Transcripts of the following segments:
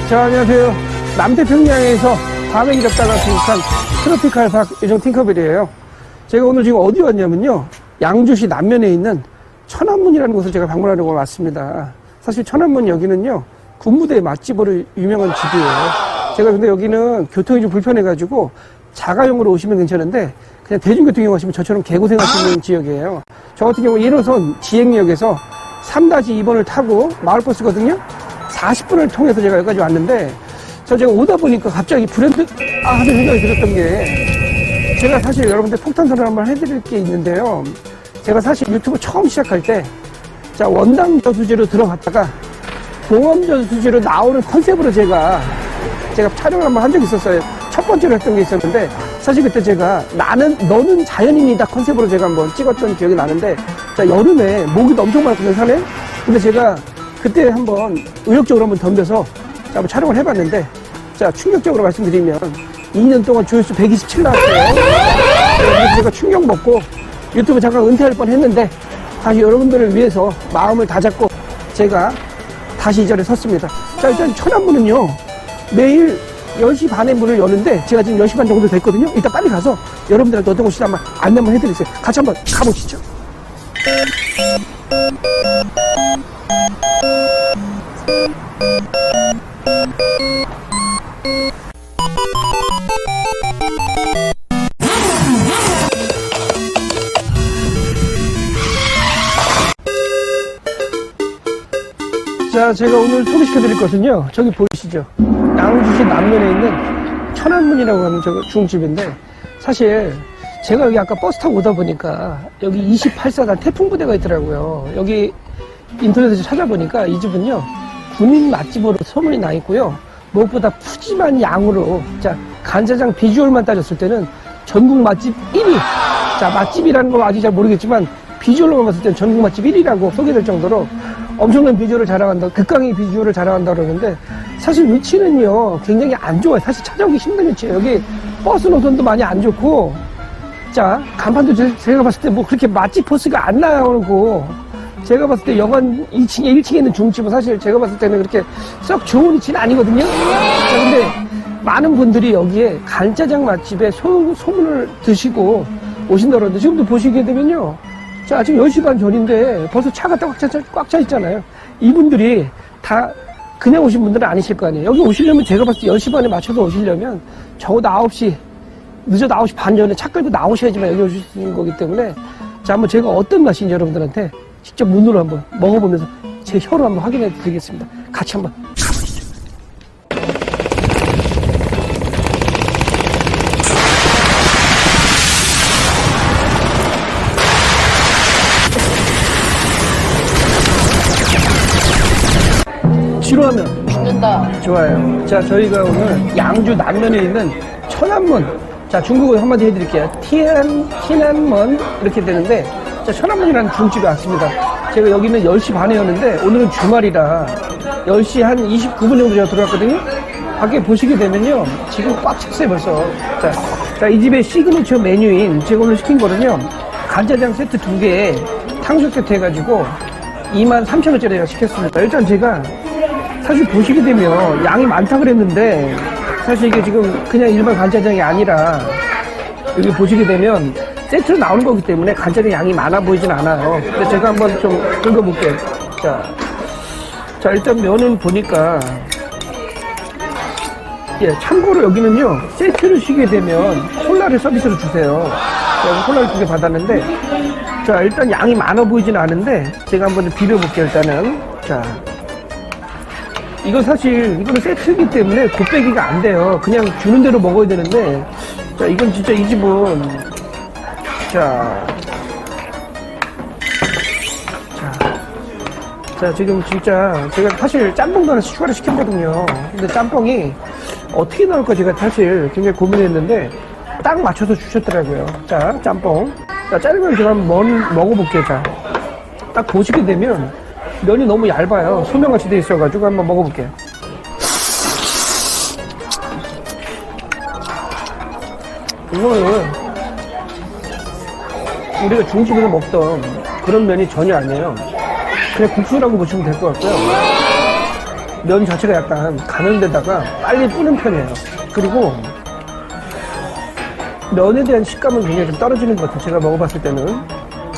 자, 안녕하세요. 남태평양에서 과메기 잡다가 도착한 트로피칼 박 요정 팅커벨이에요. 제가 오늘 지금 어디 왔냐면요, 양주시 남면에 있는 천안문이라는 곳을 제가 방문하려고 왔습니다. 사실 천안문 여기는요, 군부대 맛집으로 유명한 집이에요. 제가 근데 여기는 교통이 좀 불편해가지고 자가용으로 오시면 괜찮은데 그냥 대중교통 이용하시면 저처럼 개고생하시는 지역이에요. 저 같은 경우 1호선 지행역에서 3-2번을 타고 마을버스거든요. 40분을 통해서 제가 여기까지 왔는데, 제가 오다 보니까 갑자기 하는 생각이 들었던 게, 제가 사실 여러분들 폭탄 선언 한번 해드릴 게 있는데요. 제가 사실 유튜브 처음 시작할 때, 원당 저수지로 들어갔다가 공원 저수지로 나오는 컨셉으로 제가 촬영을 한번 한 적이 있었어요. 첫 번째로 했던 게 있었는데, 사실 그때 제가 너는 자연인이다 컨셉으로 제가 한번 찍었던 기억이 나는데, 여름에 모기도 엄청 많았거든요, 산에. 근데 제가 그때 한번 의욕적으로 한번 덤벼서 한번 촬영을 해봤는데, 충격적으로 말씀드리면 2년 동안 조회수 127 나왔어요. 그래서 제가 충격 먹고 유튜브 잠깐 은퇴할 뻔 했는데, 다시 여러분들을 위해서 마음을 다잡고 제가 다시 이 자리에 섰습니다. 일단 천안문은요, 매일 10시 반에 문을 여는데 제가 지금 10시 반 정도 됐거든요. 이따 빨리 가서 여러분들한테 어떤 곳인지 한번 안내 한번 해드리세요. 같이 한번 가보시죠. 자, 제가 오늘 소개시켜 드릴 것은요, 저기 보이시죠? 양주시 남면에 있는 천안문이라고 하는 중집인데, 사실 제가 여기 아까 버스 타고 오다 보니까 여기 28사단 태풍부대가 있더라고요. 여기 인터넷에서 찾아보니까 이 집은요, 군인 맛집으로 소문이 나 있고요. 무엇보다 푸짐한 양으로, 간짜장 비주얼만 따졌을 때는 전국 맛집 1위. 맛집이라는 건 아직 잘 모르겠지만 비주얼로만 봤을 때는 전국 맛집 1위라고 소개될 정도로 엄청난 비주얼을 자랑한다, 극강의 비주얼을 자랑한다 그러는데, 사실 위치는요, 굉장히 안 좋아요. 사실 찾아오기 힘든 위치예요. 여기 버스 노선도 많이 안 좋고, 간판도 제가 봤을 때 뭐 그렇게 맛집 포스가 안 나오고, 제가 봤을 때 여관 2층에 1층에 있는 중집은 사실 제가 봤을 때는 그렇게 썩 좋은 위치는 아니거든요. 근데 많은 분들이 여기에 간짜장 맛집에 소문을 드시고 오신다고 그러는데, 지금도 보시게 되면요, 지금 10시 반 전인데 벌써 차가 꽉 차 있잖아요. 이분들이 다 그냥 오신 분들은 아니실 거 아니에요. 여기 오시려면, 제가 봤을 때 10시 반에 맞춰서 오시려면 적어도 9시, 늦어도 9시 반 전에 차 끌고 나오셔야지만 여기 오실 수 있는 거기 때문에, 한번 제가 어떤 맛인지 여러분들한테 직접 눈으로 한번 먹어보면서 제 혀로 한번 확인해 드리겠습니다. 같이 한번 가보시죠. 싫어하면 죽는다. 좋아요. 저희가 오늘 양주 남면에 있는 천안문, 중국어로 한마디 해드릴게요. 티안먼 이렇게 되는데, 천안문이라는 중집에 왔습니다. 제가 여기는 10시 반에 였는데 오늘은 주말이라 10시 한 29분 정도 제가 들어왔거든요. 밖에 보시게 되면요, 지금 꽉 찼어요 벌써. 이 집의 시그니처 메뉴인, 제가 오늘 시킨 거는요, 간짜장 세트 2개에 탕수육 세트 해가지고 23,000원짜리 제가 시켰습니다. 일단 제가 사실 보시게 되면 양이 많다 그랬는데, 사실 이게 지금 그냥 일반 간짜장이 아니라, 여기 보시게 되면 세트로 나오는 거기 때문에 간짜장 양이 많아 보이진 않아요. 근데 제가 한번 좀 긁어볼게요. 일단 면은 보니까, 참고로 여기는요, 세트를 시게 되면 콜라를 서비스로 주세요. 제가 콜라를 2개 받았는데, 일단 양이 많아 보이진 않은데 제가 한번 좀 비벼볼게요. 일단은 이거는 세트이기 때문에 곱빼기가 안 돼요. 그냥 주는 대로 먹어야 되는데, 이건 진짜 이 집은, 지금 진짜 제가 사실 짬뽕도 하나 추가로 시켰거든요. 근데 짬뽕이 어떻게 나올까 제가 사실 굉장히 고민했는데 딱 맞춰서 주셨더라고요. 짬뽕. 짜장면 제가 한번 먹어볼게요. 딱 보시게 되면 면이 너무 얇아요. 소면같이 돼 있어가지고 한번 먹어볼게요. 이거는 우리가 중식으로 먹던 그런 면이 전혀 아니에요. 그냥 국수라고 보시면 될 것 같고요. 면 자체가 약간 가는 데다가 빨리 뿌는 편이에요. 그리고 면에 대한 식감은 굉장히 좀 떨어지는 것 같아요. 제가 먹어봤을 때는.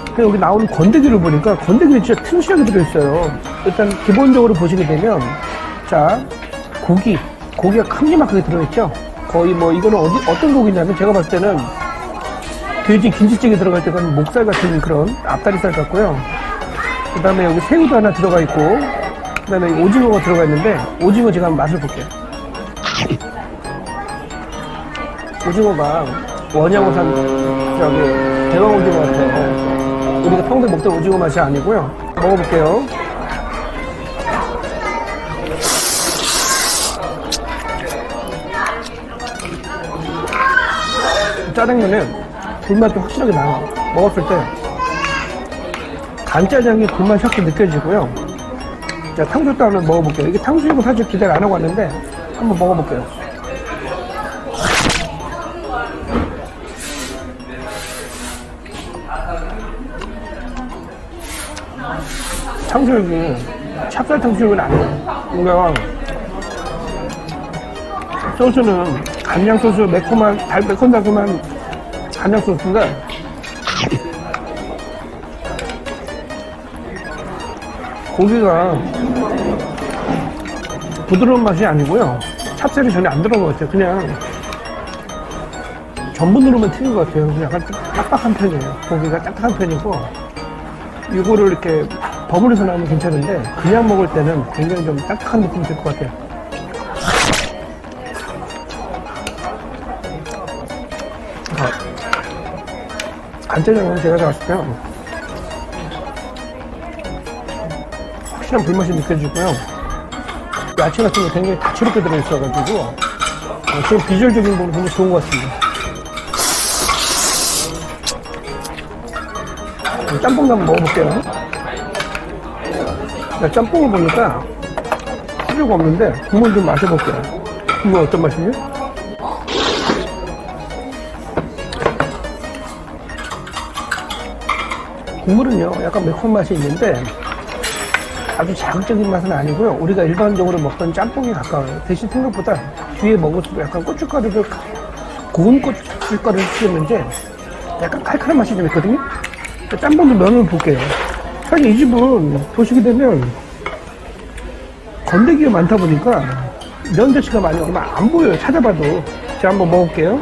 근데 여기 나오는 건더기를 보니까 건더기가 진짜 튼실하게 들어있어요. 일단 기본적으로 보시게 되면 자, 고기가 큼지막하게 들어있죠. 거의 뭐 이거는 어떤 고기냐면 제가 봤을 때는 돼지 김치찌개 들어갈 때 그런 목살 같은 그런 앞다리살 같고요. 그 다음에 여기 새우도 하나 들어가 있고, 그 다음에 오징어가 들어가 있는데, 오징어 제가 한번 맛을 볼게요. 오징어가 원양어산, 대왕 오징어 같아요. 우리가 평소에 먹던 오징어 맛이 아니고요. 먹어볼게요. 짜장면에 불맛도 확실하게 나요. 먹었을 때 간짜장의 불맛이 확실히 느껴지고요. 자, 탕수육도 한번 먹어볼게요. 이게 탕수육은 사실 기대를 안 하고 왔는데 한번 먹어볼게요. 탕수육이 찹쌀 탕수육은 아니에요. 뭔가 소스는 간장 소스, 매콤달콤한 간장 소스인데 고기가 부드러운 맛이 아니고요. 찹쌀이 전혀 안 들어간 것 같아요. 그냥 전분으로만 튀긴 것 같아요. 약간 딱딱한 편이에요. 고기가 딱딱한 편이고 이거를 이렇게 버무려서 나오면 괜찮은데 그냥 먹을 때는 굉장히 좀 딱딱한 느낌이 들 것 같아요. 간짜장은 제가 봤을 때 확실한 불맛이 느껴지고요. 야채 같은 게 굉장히 다채롭게 들어있어가지고 지금 비주얼적인 부분은 굉장히 좋은 것 같습니다. 짬뽕도 한번 먹어볼게요. 짬뽕을 보니까 필요가 없는데 국물 좀 마셔볼게요. 국물 어떤 맛이냐? 국물은요 약간 매콤한 맛이 있는데 아주 자극적인 맛은 아니고요. 우리가 일반적으로 먹던 짬뽕에 가까워요. 대신 생각보다 뒤에 먹을수록 약간 고춧가루를 고운 고춧가루를 쓰였는지 약간 칼칼한 맛이 좀 있거든요. 짬뽕도 면을 볼게요. 사실 이 집은 보시게 되면 건더기가 많다 보니까 면 자체가 많이 얼마 안 보여요. 찾아봐도. 제가 한번 먹을게요.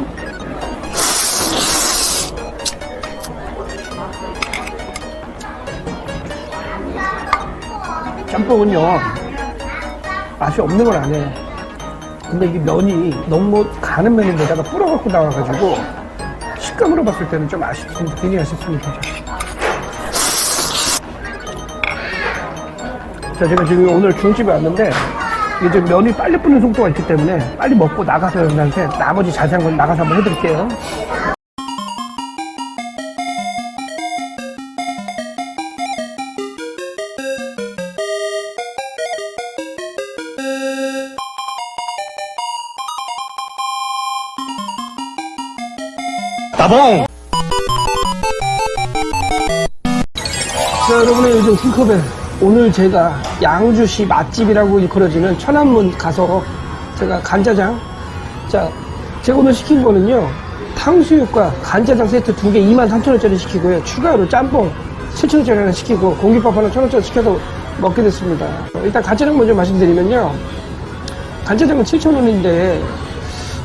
짬뽕은요 맛이 없는 건 아니에요. 근데 이게 면이 너무 가는 면인데다가 불어갖고 나와가지고 식감으로 봤을 때는 좀 아쉽습니다. 굉장히 아쉽습니다. 자, 제가 지금 오늘 중집에 왔는데 이제 면이 빨리 뿌는 속도가 있기 때문에 빨리 먹고 나가서 여러분한테 나머지 자세한 건 나가서 한번 해드릴게요. 따봉! 자, 여러분의 요즘 킹컵에 오늘 제가 양주시 맛집이라고 일컬어지는 천안문 가서 제가 간짜장, 자, 제가 오늘 시킨 거는요 탕수육과 간짜장 세트 2개 23,000원짜리 시키고요, 추가로 짬뽕 7,000원짜리 하나 시키고 공깃밥 하나 1,000원짜리 시켜서 먹게 됐습니다. 일단 간짜장 먼저 말씀드리면요, 간짜장은 7,000원인데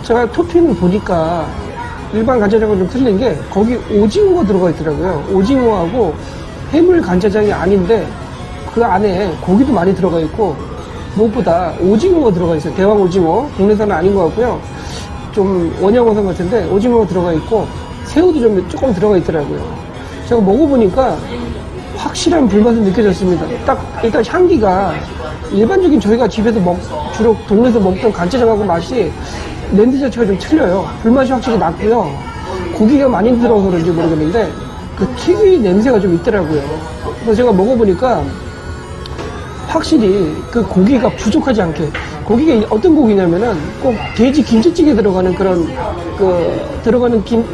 제가 토핑을 보니까 일반 간짜장은 좀 틀린 게 거기 오징어가 들어가 있더라고요. 오징어하고 해물 간짜장이 아닌데 그 안에 고기도 많이 들어가 있고 무엇보다 오징어가 들어가 있어요. 대왕 오징어, 국내산은 아닌 것 같고요. 좀 원양어선 같은데 오징어가 들어가 있고 새우도 좀 조금 들어가 있더라고요. 제가 먹어보니까 확실한 불맛이 느껴졌습니다. 딱 일단 향기가 일반적인 저희가 집에서 주로 동네에서 먹던 간짜장하고 맛이 랜드 자체가 좀 틀려요. 불맛이 확실히 났고요. 고기가 많이 들어서 그런지 모르겠는데 그 특유의 냄새가 좀 있더라고요. 그래서 제가 먹어보니까 확실히 그 고기가 부족하지 않게, 고기가 어떤 고기냐면은 꼭 돼지 김치찌개 들어가는 그런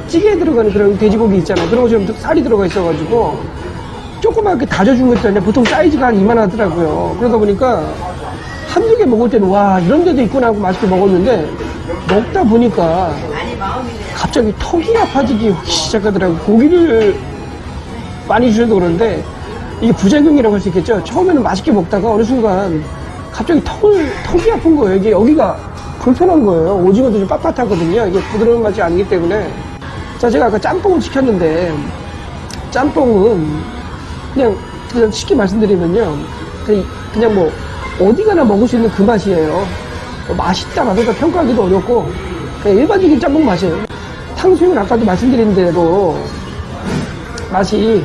찌개에 들어가는 그런 돼지고기 있잖아요. 그런 것처럼 살이 들어가 있어가지고 조그맣게 다져준 것 있잖아요. 보통 사이즈가 한 이만하더라고요. 그러다 보니까 한두 개 먹을 때는 와 이런 데도 있구나 하고 맛있게 먹었는데 먹다 보니까 갑자기 턱이 아파지기 시작하더라고요. 고기를 많이 주셔도 그런데 이게 부작용이라고 할 수 있겠죠. 처음에는 맛있게 먹다가 어느 순간 갑자기 턱이 아픈 거예요. 이게 여기가 불편한 거예요. 오징어도 좀 빳빳하거든요. 이게 부드러운 맛이 아니기 때문에. 자, 제가 아까 짬뽕을 시켰는데 짬뽕은 그냥 쉽게 말씀드리면요. 그냥 뭐 어디 가나 먹을 수 있는 그 맛이에요. 맛있다 맛없다 평가하기도 어렵고 그냥 일반적인 짬뽕 맛이에요. 탕수육은 아까도 말씀드린 대로 맛이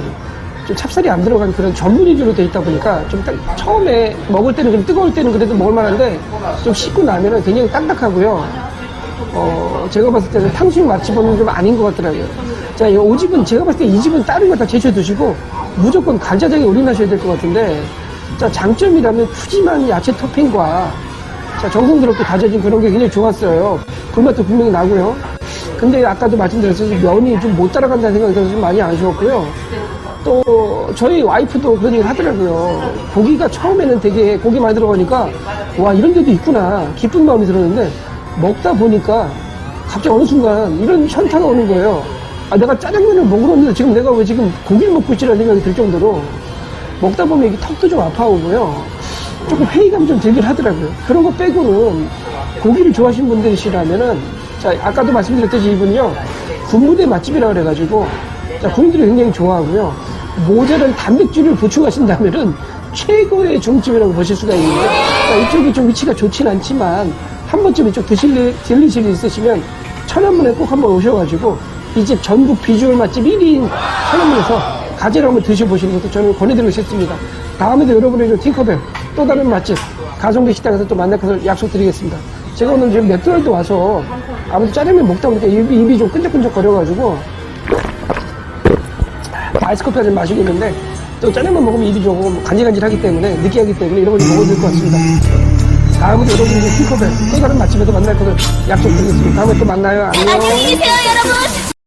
좀 찹쌀이 안 들어간 그런 전분 위주로 돼 있다 보니까 좀 처음에 먹을 때는 좀 뜨거울 때는 그래도 먹을만한데 좀 식고 나면은 굉장히 딱딱하고요. 제가 봤을 때는 탕수육 맛집은 좀 아닌 것 같더라고요. 자, 이 오집은 제가 봤을 때 이 집은 다른 거 다 제쳐 두시고 무조건 간짜장에 올인하셔야 될 것 같은데, 자, 장점이라면 푸짐한 야채 토핑과 자, 정성스럽게 다져진 그런 게 굉장히 좋았어요. 불맛도 분명히 나고요. 근데 아까도 말씀드렸듯이 면이 좀 못 따라간다는 생각이 들어서 좀 많이 아쉬웠고요. 또 저희 와이프도 그런 얘기를 하더라고요. 고기가 처음에는 되게 고기 많이 들어가니까 와 이런 데도 있구나 기쁜 마음이 들었는데 먹다 보니까 갑자기 어느 순간 이런 현타가 오는 거예요. 아, 내가 짜장면을 먹으러 왔는데 지금 내가 왜 지금 고기를 먹고 있지라는 생각이 들 정도로 먹다 보면 이게 턱도 좀 아파오고요. 조금 회의감이 좀 들긴 하더라고요. 그런 거 빼고는 고기를 좋아하시는 분들이시라면은, 자, 아까도 말씀드렸듯이 이분요, 군부대 맛집이라고 그래가지고, 자, 군인들이 굉장히 좋아하고요. 모자란 단백질을 보충하신다면은 최고의 중집이라고 보실 수가 있는데, 자, 이쪽이 좀 위치가 좋진 않지만, 한 번쯤 이쪽 들리실 일 있으시면, 천안문에 꼭 한번 오셔가지고, 이 집 전국 비주얼 맛집 1위인 천안문에서 가재를 한번 드셔보시는 것도 저는 권해드리고 싶습니다. 다음에도 여러분의 팅커벨 또 다른 맛집 가성비 식당에서 또 만날 것을 약속드리겠습니다. 제가 오늘 지금 맥도날드 와서 아무튼 짜장면 먹다 보니까 입이 좀 끈적끈적 거려가지고 아이스커피 한 잔 마시고 있는데 또 짜장면 먹으면 입이 조금 간질간질하기 때문에 느끼하기 때문에 이런 걸 좀 먹어야 될 것 같습니다. 다음에도 여러분의 팅커벨 또 다른 맛집에서 만날 것을 약속드리겠습니다. 다음에 또 만나요. 안녕. 안녕히 계세요, 여러분.